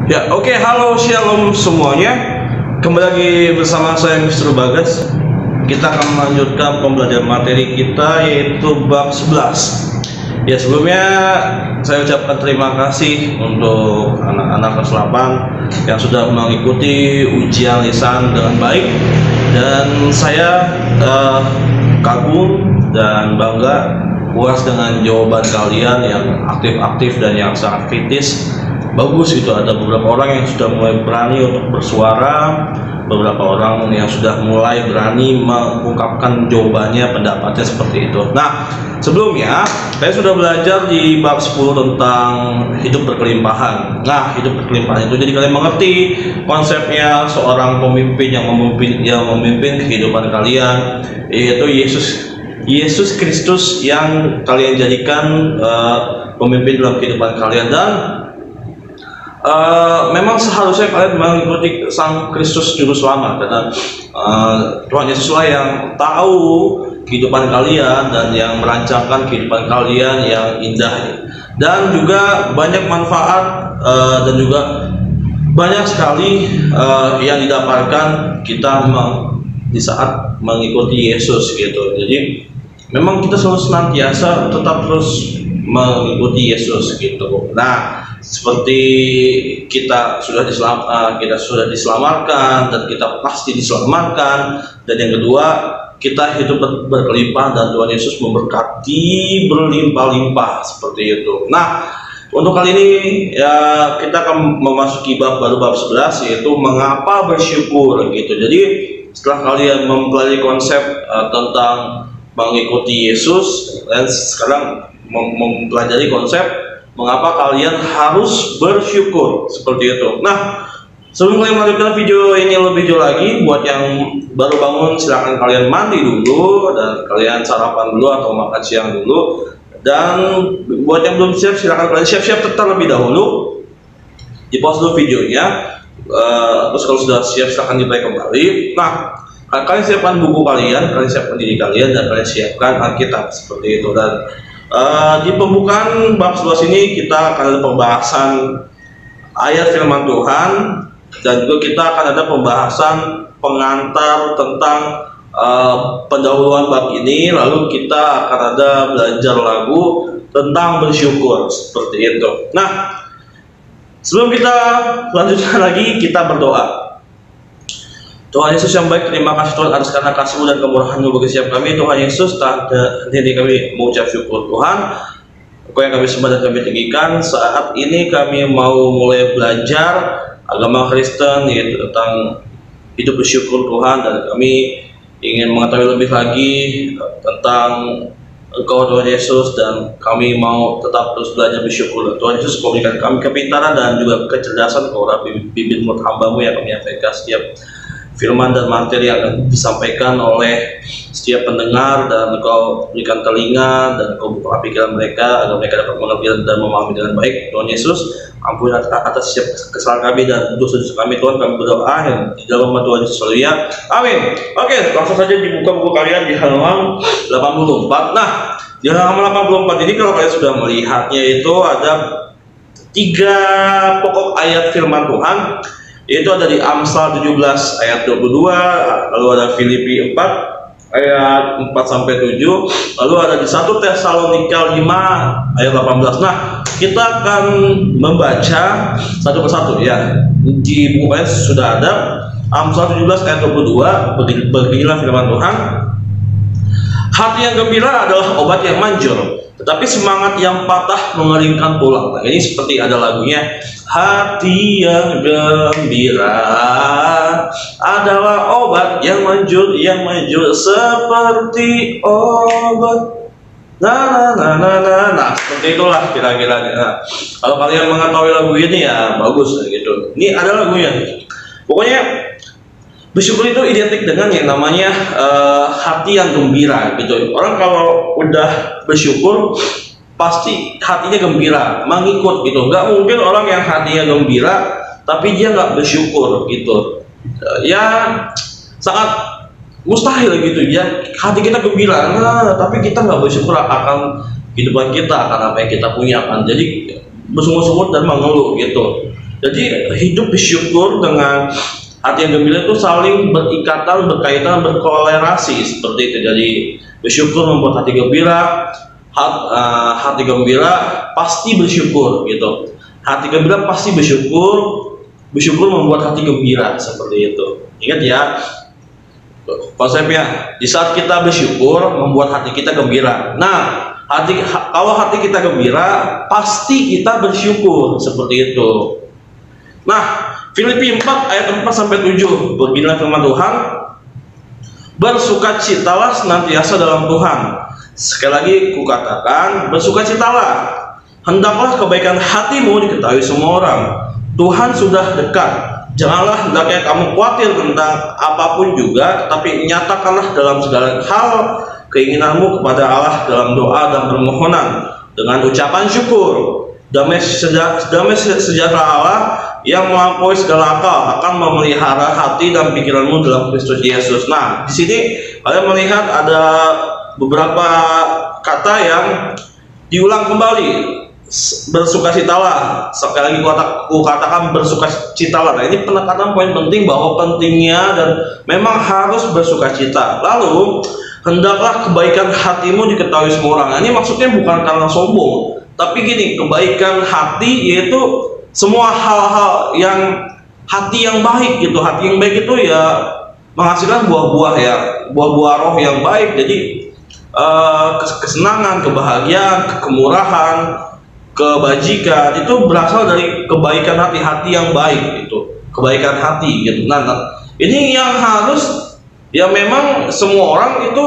Ya, oke, halo, shalom semuanya. Kembali lagi bersama saya Mr. Bagas. Kita akan melanjutkan pembelajaran materi kita yaitu bab 11. Ya, sebelumnya saya ucapkan terima kasih untuk anak-anak kelas 8 yang sudah mengikuti ujian lisan dengan baik, dan saya kagum dan bangga puas dengan jawaban kalian yang aktif-aktif dan yang sangat kritis. Bagus itu, ada beberapa orang yang sudah mulai berani untuk bersuara, beberapa orang yang sudah mulai berani mengungkapkan jawabannya, pendapatnya seperti itu. Nah, sebelumnya saya sudah belajar di bab 10 tentang hidup berkelimpahan. Nah, hidup berkelimpahan itu jadi kalian mengerti konsepnya seorang pemimpin yang memimpin kehidupan kalian, yaitu Yesus Kristus yang kalian jadikan pemimpin dalam kehidupan kalian. Dan memang seharusnya kalian mengikuti Sang Kristus Juru Selamat, karena Tuhan Yesuslah yang tahu kehidupan kalian dan yang merancangkan kehidupan kalian yang indah, dan juga banyak manfaat dan juga banyak sekali yang didapatkan kita di saat mengikuti Yesus gitu. Jadi memang kita selalu senantiasa tetap terus mengikuti Yesus gitu. Nah, seperti kita sudah diselamatkan dan kita pasti diselamatkan, dan yang kedua kita hidup berkelimpah dan Tuhan Yesus memberkati berlimpah-limpah seperti itu. Nah, untuk kali ini ya kita akan memasuki baru bab 11, yaitu mengapa bersyukur gitu. Jadi setelah kalian mempelajari konsep tentang mengikuti Yesus, dan sekarang mempelajari konsep mengapa kalian harus bersyukur seperti itu. Nah, sebelum kalian melanjutkan video ini lebih jauh lagi, buat yang baru bangun silahkan kalian mandi dulu dan kalian sarapan dulu atau makan siang dulu. Dan buat yang belum siap, silahkan kalian siap-siap terlebih dahulu, di pause dulu videonya. Terus kalau sudah siap silahkan di-play kembali. Nah, kalian siapkan buku kalian siapkan diri kalian, dan kalian siapkan Alkitab seperti itu. Dan di pembukaan bab 11 ini kita akan ada pembahasan ayat firman Tuhan, dan juga kita akan ada pembahasan pengantar tentang pendahuluan bab ini. Lalu kita akan ada belajar lagu tentang bersyukur seperti itu. Nah, sebelum kita lanjutkan lagi, kita berdoa. Tuhan Yesus yang baik, terima kasih Tuhan atas karena kasih-Mu dan kemurahan-Mu bagi setiap kami. Tuhan Yesus, ini kami mengucap syukur Tuhan, Engkau yang kami sembah dan kami tinggikan. Saat ini kami mau mulai belajar agama Kristen, yaitu tentang hidup bersyukur Tuhan, dan kami ingin mengetahui lebih lagi tentang Engkau Tuhan Yesus, dan kami mau tetap terus belajar bersyukur. Tuhan Yesus, Kau berikan kami kepintaran dan juga kecerdasan, Kau rapi bibir mulut hamba-Mu yang kami menyampaikan setiap firman dan materi yang akan disampaikan oleh setiap pendengar, dan Engkau berikan telinga dan Engkau buka pikiran mereka agar mereka dapat mengerti dan memahami dengan baik. Tuhan Yesus, ampuni atas setiap kesalahan kami dan dosa-dosa kami. Tuhan, kami berdoa di dalam nama Tuhan Yesus, haleluya, amin. Oke, langsung saja dibuka buku kalian di halaman 84. Nah, di halaman 84 ini kalau kalian sudah melihatnya, itu ada 3 pokok ayat firman Tuhan, yaitu ada di Amsal 17 ayat 22, lalu ada Filipi 4 ayat 4-7, lalu ada di 1 Tesalonika 5 ayat 18. Nah, kita akan membaca satu persatu ya. Di buku ayat sudah ada Amsal 17 ayat 22, beginilah firman Tuhan. Hati yang gembira adalah obat yang manjur, tetapi semangat yang patah mengeringkan tulang. Nah, ini seperti ada lagunya. Hati yang gembira adalah obat yang manjur seperti obat. Nah, seperti itulah kira-kira. Nah, kalau kalian mengetahui lagu ini ya bagus gitu. Ini ada lagunya. Pokoknya bersyukur itu identik dengan yang namanya hati yang gembira gitu. Orang kalau udah bersyukur pasti hatinya gembira, mengikut gitu. Nggak mungkin orang yang hatinya gembira tapi dia nggak bersyukur gitu. Ya sangat mustahil gitu ya. Hati kita gembira, tapi kita nggak bersyukur akan kehidupan kita, akan apa yang kita punya, kan jadi bersungguh-sungguh dan mengeluh gitu. Jadi hidup bersyukur dengan hati yang gembira itu saling berikatan, berkaitan, berkolerasi seperti itu. Jadi bersyukur membuat hati gembira, hati gembira pasti bersyukur gitu. Hati gembira pasti bersyukur, bersyukur membuat hati gembira seperti itu. Ingat ya konsepnya, di saat kita bersyukur membuat hati kita gembira. Nah, kalau hati kita gembira, pasti kita bersyukur seperti itu. Nah, Filipi 4 ayat 4-7 beginilah firman Tuhan, bersukacitalah senantiasa dalam Tuhan. Sekali lagi kukatakan, bersukacitalah. Hendaklah kebaikan hatimu diketahui semua orang. Tuhan sudah dekat. Janganlah hendaknya kamu khawatir tentang apapun juga, tetapi nyatakanlah dalam segala hal keinginanmu kepada Allah dalam doa dan permohonan dengan ucapan syukur. Damai sejahtera Allah yang melampaui segala akal akan memelihara hati dan pikiranmu dalam Kristus Yesus. Nah, di sini kalian melihat ada beberapa kata yang diulang kembali. Bersukacitalah, sekali lagi kukatakan bersukacitalah. Nah, ini penekanan poin penting bahwa pentingnya dan memang harus bersukacita. Lalu hendaklah kebaikan hatimu diketahui semua orang. Nah, ini maksudnya bukan karena sombong, tapi gini, kebaikan hati yaitu semua hal-hal yang hati yang baik gitu. Hati yang baik itu ya menghasilkan buah-buah ya, buah-buah roh yang baik. Jadi kesenangan, kebahagiaan, kemurahan, kebajikan itu berasal dari kebaikan hati yang baik gitu, kebaikan hati gitu. Nah, ini yang harus ya memang semua orang itu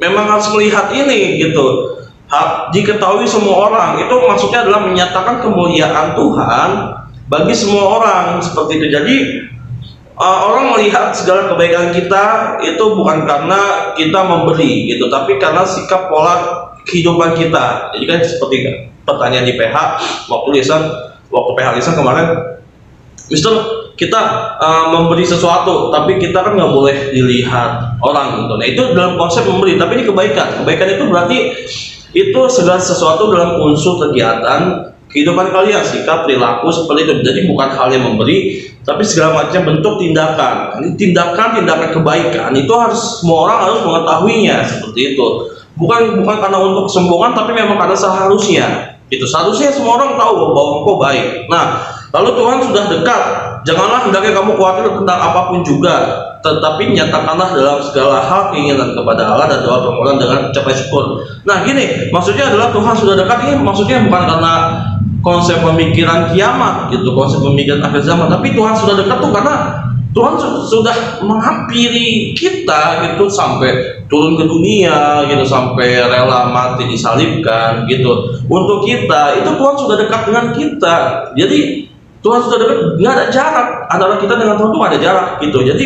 memang harus melihat ini gitu. Diketahui semua orang itu maksudnya adalah menyatakan kemuliaan Tuhan bagi semua orang seperti itu. Jadi orang melihat segala kebaikan kita itu bukan karena kita memberi gitu, tapi karena sikap pola kehidupan kita. Jadi kan seperti pertanyaan di PH waktu PH lisan kemarin, Mister, kita memberi sesuatu tapi kita kan nggak boleh dilihat orang gitu. Nah, itu dalam konsep memberi, tapi ini kebaikan itu berarti itu segala sesuatu dalam unsur kegiatan kehidupan kalian, sikap, perilaku seperti itu. Jadi bukan hal yang memberi, tapi segala macam bentuk tindakan. Ini tindakan kebaikan itu harus semua orang harus mengetahuinya seperti itu. Bukan karena untuk kesombongan, tapi memang karena seharusnya. Itu seharusnya semua orang tahu bahwa engkau baik. Nah, lalu Tuhan sudah dekat. Janganlah hendaknya kamu khawatir tentang apapun juga, tetapi nyatakanlah dalam segala hal keinginan kepada Allah dan doa permohonan dengan ucapan syukur. Nah, gini, maksudnya adalah Tuhan sudah dekat. Ini maksudnya bukan karena konsep pemikiran kiamat gitu, konsep pemikiran akhir zaman, tapi Tuhan sudah dekat tuh karena Tuhan sudah menghampiri kita gitu, sampai turun ke dunia gitu, sampai rela mati disalibkan gitu untuk kita. Itu Tuhan sudah dekat dengan kita. Jadi Tuhan sudah dekat, nggak ada jarak antara kita dengan Tuhan, tuh ada jarak gitu. Jadi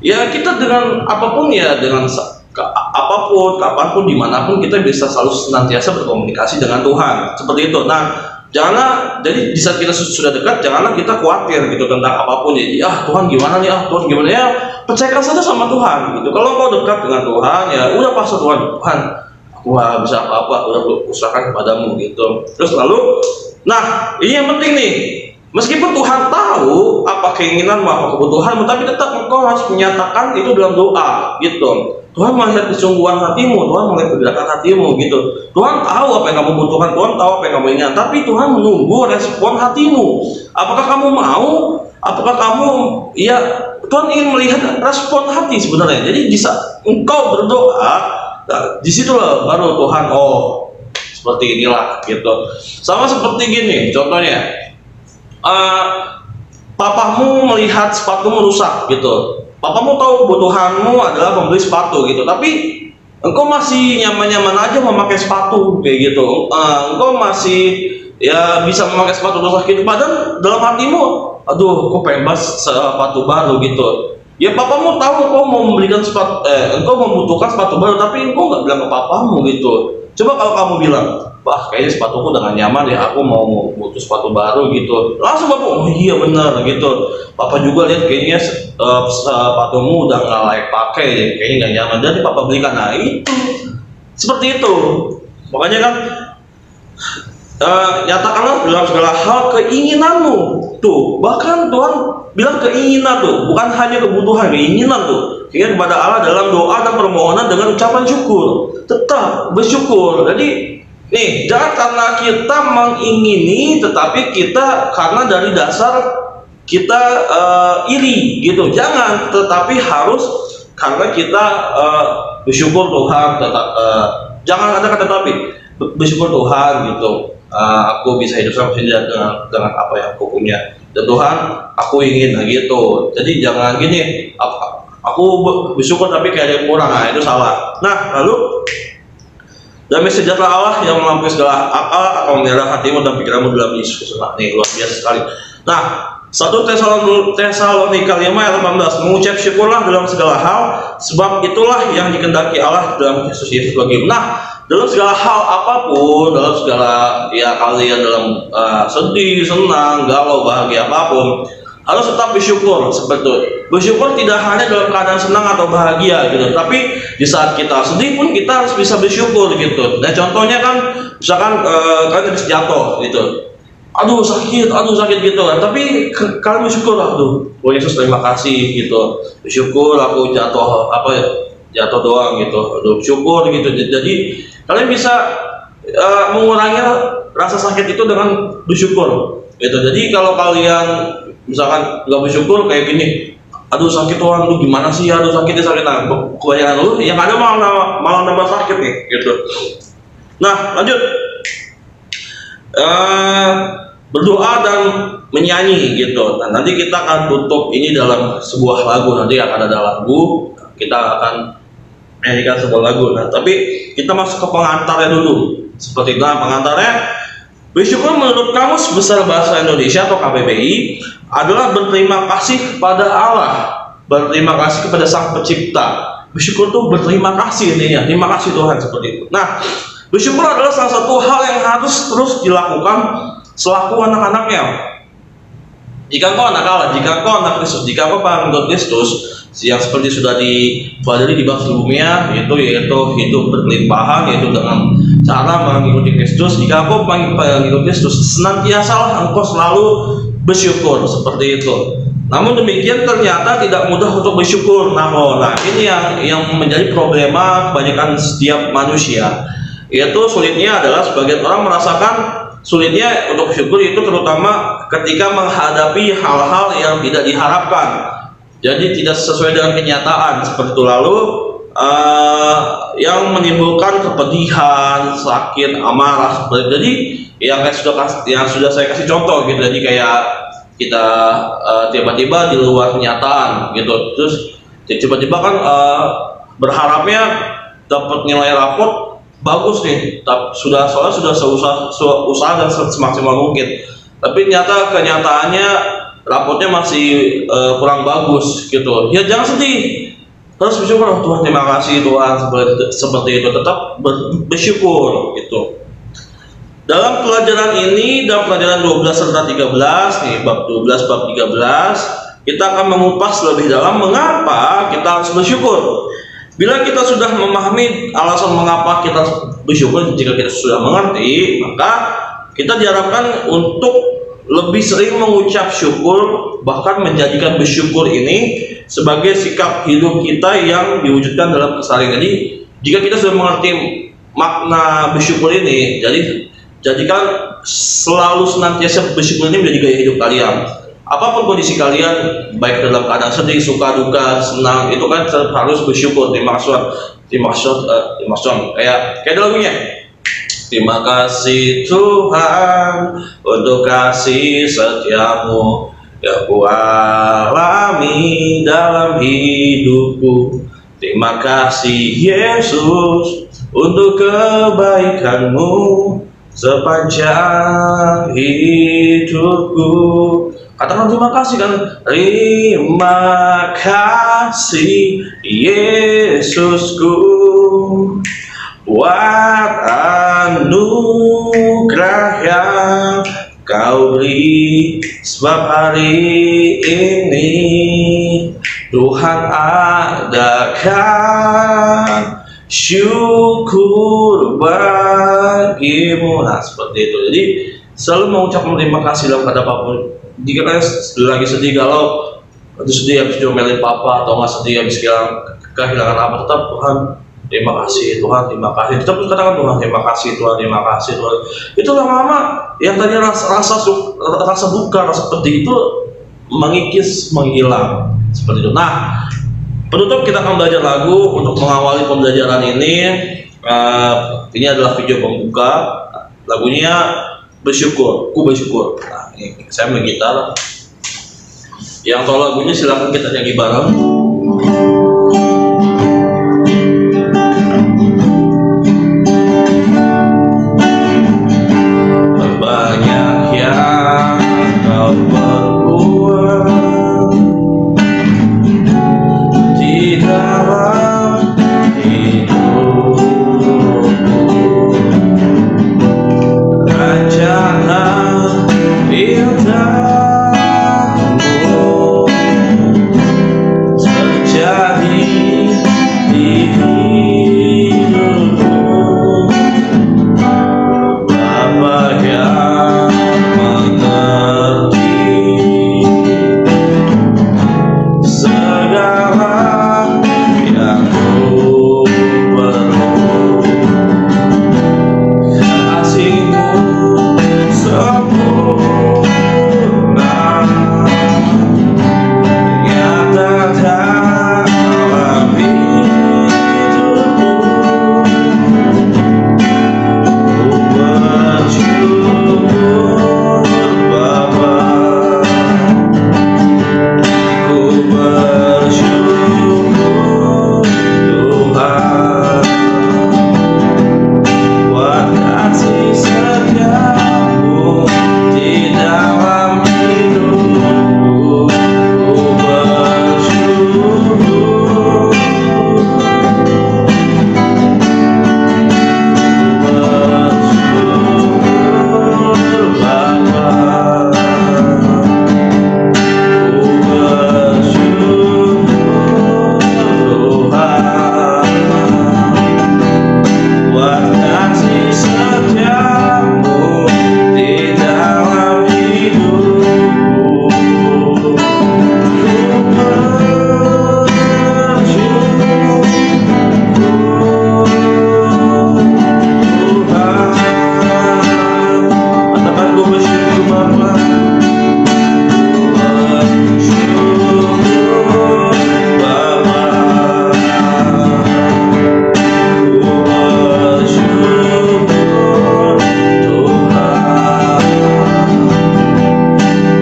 ya kita dengan apapun ya, dengan apapun, kapanpun, dimanapun kita bisa selalu senantiasa berkomunikasi dengan Tuhan seperti itu. Nah, janganlah, jadi di saat kita sudah dekat, janganlah kita khawatir gitu tentang apapun. Jadi Tuhan gimana nih, Tuhan gimana ya, percayakan saja sama Tuhan gitu. Kalau kau dekat dengan Tuhan, ya udah pasrah Tuhan, aku nggak bisa apa-apa, udah kuserahkan kepadamu gitu. Terus lalu, nah ini yang penting nih, meskipun Tuhan tahu apa keinginan, apa kebutuhanmu, tapi tetap engkau harus menyatakan itu dalam doa gitu. Tuhan melihat kesungguhan hatimu, Tuhan melihat pergerakan hatimu gitu. Tuhan tahu apa yang kamu butuhkan, Tuhan tahu apa yang kamu inginkan, tapi Tuhan menunggu respon hatimu. Apakah kamu mau? Apakah kamu, ya Tuhan ingin melihat respon hati sebenarnya. Jadi di saat engkau berdoa, nah, disitulah baru Tuhan, seperti inilah gitu. Sama seperti gini, contohnya, papamu melihat sepatumu rusak gitu. Papamu tahu kebutuhanmu adalah membeli sepatu gitu, tapi engkau masih nyaman-nyaman aja memakai sepatu kayak gitu. Engkau masih ya bisa memakai sepatu rusak gitu, padahal dalam hatimu, aduh, kok pengen banget sepatu baru gitu. Ya papamu tahu engkau mau membelikan sepatu, engkau membutuhkan sepatu baru, tapi engkau nggak bilang ke papamu gitu. Coba kalau kamu bilang, kayaknya sepatuku udah gak nyaman ya, aku mau butuh sepatu baru gitu. Langsung bapak, oh iya benar gitu. Papa juga lihat kayaknya sepatumu udah gak layak pakai ya, kayaknya gak nyaman, jadi papa belikan. Nah itu seperti itu. Makanya kan nyatakanlah dalam segala hal keinginanmu. Tuh, bahkan Tuhan bilang keinginan tuh, bukan hanya kebutuhan, keinginan tuh. Ingat kepada Allah dalam doa dan permohonan dengan ucapan syukur. Tetap bersyukur. Jadi nih, jangan karena kita mengingini, tetapi kita karena dari dasar kita iri gitu. Jangan, tetapi harus karena kita bersyukur Tuhan. Jangan ada kata tapi, bersyukur Tuhan gitu. Aku bisa hidup sampai sini dengan apa yang aku punya. Dan Tuhan, aku ingin gitu. Jadi jangan gini, aku bersyukur tapi kayak ada yang kurang. Nah, itu salah. Nah, lalu damai sejahtera Allah yang melampaui segala akal akan memelihara hatimu dan pikiranmu dalam Yesus. Nah, ini luar biasa sekali. Nah, 1 Tesalonika 5 ayat 18, mengucap syukurlah dalam segala hal, sebab itulah yang dikehendaki Allah dalam Yesus bagimu. Nah, dalam segala hal apapun, dalam segala ya kalian dalam sedih, senang, galau, bahagia apapun, harus tetap bersyukur. Seperti itu. Bersyukur tidak hanya dalam keadaan senang atau bahagia gitu, tapi di saat kita sedih pun kita harus bisa bersyukur gitu. Nah, contohnya kan misalkan kalian habis jatuh gitu, aduh sakit gitu kan, tapi kalian bersyukur, aduh Yesus terima kasih gitu, bersyukur aku jatuh doang gitu, aduh syukur gitu. Jadi kalian bisa mengurangi rasa sakit itu dengan bersyukur gitu. Jadi kalau kalian misalkan nggak bersyukur kayak gini, aduh sakit Tuhan, lu gimana sih, aduh sakit. Nah, kebanyakan lu yang ada malah nambah sakit nih gitu. Nah, lanjut. Berdoa dan menyanyi gitu. Nah, nanti kita akan tutup ini dalam sebuah lagu. Nanti akan ada lagu, kita akan menyanyikan sebuah lagu. Nah, tapi kita masuk ke pengantarnya dulu. Seperti itu, pengantarnya, bersyukur menurut Kamus Besar Bahasa Indonesia atau KBBI adalah berterima kasih kepada Allah, berterima kasih kepada Sang Pencipta. Bersyukur tuh berterima kasih intinya, terima kasih Tuhan, seperti itu. Nah, bersyukur adalah salah satu hal yang harus terus dilakukan selaku anak-anaknya. Jika kau anak Allah, jika kau anak Kristus, jika kau pengikut Kristus, yang seperti sudah dipelajari di bab sebelumnya, yaitu hidup berkelimpahan, yaitu dengan cara mengikuti Kristus. Jika kau pengikut Kristus, senantiasalah engkau selalu bersyukur, seperti itu. Namun demikian ternyata tidak mudah untuk bersyukur. Nah ini yang menjadi problema kebanyakan setiap manusia, yaitu sulitnya adalah sebagian orang merasakan sulitnya untuk bersyukur itu terutama ketika menghadapi hal-hal yang tidak diharapkan, jadi tidak sesuai dengan kenyataan seperti itu. Lalu yang menimbulkan kepedihan, sakit, amarah seperti itu. Jadi yang sudah saya kasih contoh gitu. Jadi kayak kita tiba-tiba di luar kenyataan gitu, terus tiba-tiba kan berharapnya dapat nilai raport bagus nih, sudah usaha dan semaksimal mungkin, tapi kenyataannya rapotnya masih kurang bagus gitu. Ya jangan sedih, terus bersyukur, Tuhan terima kasih Tuhan, seperti itu, tetap bersyukur gitu. Dalam pelajaran ini, dalam pelajaran 12 serta 13 nih, bab 12 bab 13, kita akan mengupas lebih dalam mengapa kita harus bersyukur. Bila kita sudah memahami alasan mengapa kita bersyukur, jika kita sudah mengerti, maka kita diharapkan untuk lebih sering mengucap syukur, bahkan menjadikan bersyukur ini sebagai sikap hidup kita yang diwujudkan dalam keseharian. Jadi, jika kita sudah mengerti makna bersyukur ini, jadikan selalu senantiasa bersyukur ini menjadi gaya hidup kalian. Apapun kondisi kalian, baik dalam keadaan sedih, suka, duka, senang, itu kan harus bersyukur. Terima kasih, kayak lagunya. Terima kasih Tuhan untuk kasih setiamu yang ku alami dalam hidupku. Terima kasih Yesus untuk kebaikanmu sepanjang hidupku. Katakan terima kasih kan. Terima kasih Yesusku buat anugerah yang Kau beri, sebab hari ini Tuhan adakan bersyukur bagimu. Nah seperti itu. Jadi selalu mengucapkan terima kasih dalam keadaan apapun. Jika kalian lagi sedih, galau, atau sedih habis diomelin papa, atau nggak sedih habis kehilangan apa, tetap Tuhan terima kasih, Tuhan terima kasih. Tetap katakan Tuhan terima kasih, Tuhan terima kasih, Tuhan. Itu lama-lama yang tadinya rasa duka, rasa pedih itu mengikis, menghilang seperti itu. Nah, penutup kita akan belajar lagu untuk mengawali pembelajaran ini. Ini adalah video pembuka. Lagunya bersyukur, ku bersyukur. Nah, ini saya main gitar. Yang tahu lagunya silahkan kita nyanyi bareng. Berbanyak yang kau perbuat di dalam hidupku, rencana indahmu terjadi di hidupku. Bapa yang mengerti segala yang ku perlu, kasih-Mu sempurna nyata dalam hidupku. Ku bersyukur Bapa, ku bersyukur Tuhan, buat kasih setiamu di dalam hidupku. Ku bersyukur, Bapa, ku bersyukur Tuhan, buat kasih setiamu di dalam hidupku. Ku bersyukur Tuhan. Katakan ku bersyukur Bapa, bersyukur Bapa, ku bersyukur Tuhan,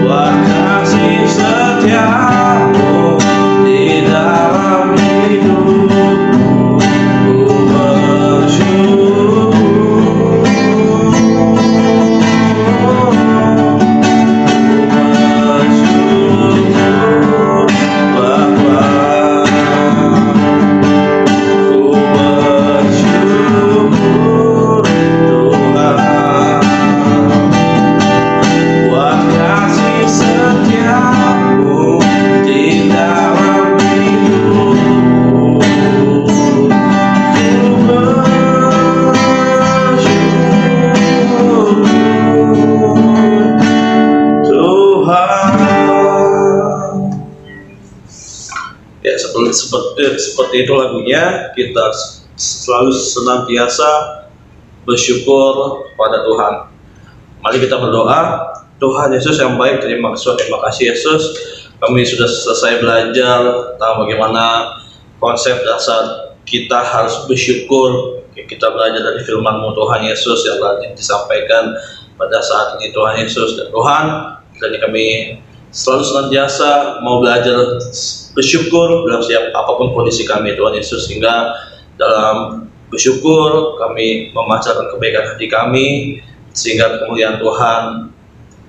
buat kasih setiamu di dalam hidupku. Ku bersyukur Bapa, ku bersyukur Tuhan, buat kasih setiamu di dalam hidupku. Ku bersyukur Tuhan. Ya seperti itu lagunya. Kita selalu senantiasa bersyukur pada Tuhan. Mari kita berdoa. Tuhan Yesus yang baik, terima kasih Yesus. Kami sudah selesai belajar tentang bagaimana konsep dasar kita harus bersyukur. Kita belajar dari firman-Mu Tuhan Yesus yang telah disampaikan pada saat ini Tuhan Yesus. Dan Tuhan, kami selalu senantiasa mau belajar bersyukur dalam setiap apapun kondisi kami Tuhan Yesus, sehingga dalam bersyukur kami memancarkan kebaikan hati kami, sehingga kemuliaan Tuhan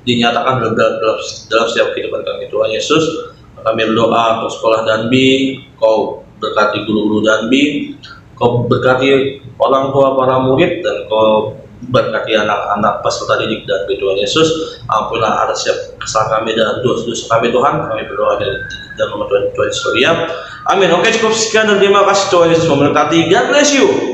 dinyatakan dalam setiap kehidupan kami Tuhan Yesus. Kami berdoa untuk sekolah Danbi, Kau berkati guru-guru Danbi, Kau berkati orang tua para murid, dan Kau berkati anak-anak peserta didik Danbi Tuhan Yesus. Ampunlah ada setiap kesalahan kami dan dosa-dosa kami Tuhan. Kami berdoa dalam nama Tuhan Yesus. Amin. Oke, cukup sekian dan terima kasih. Tuhan Yesus memberkati. God bless you.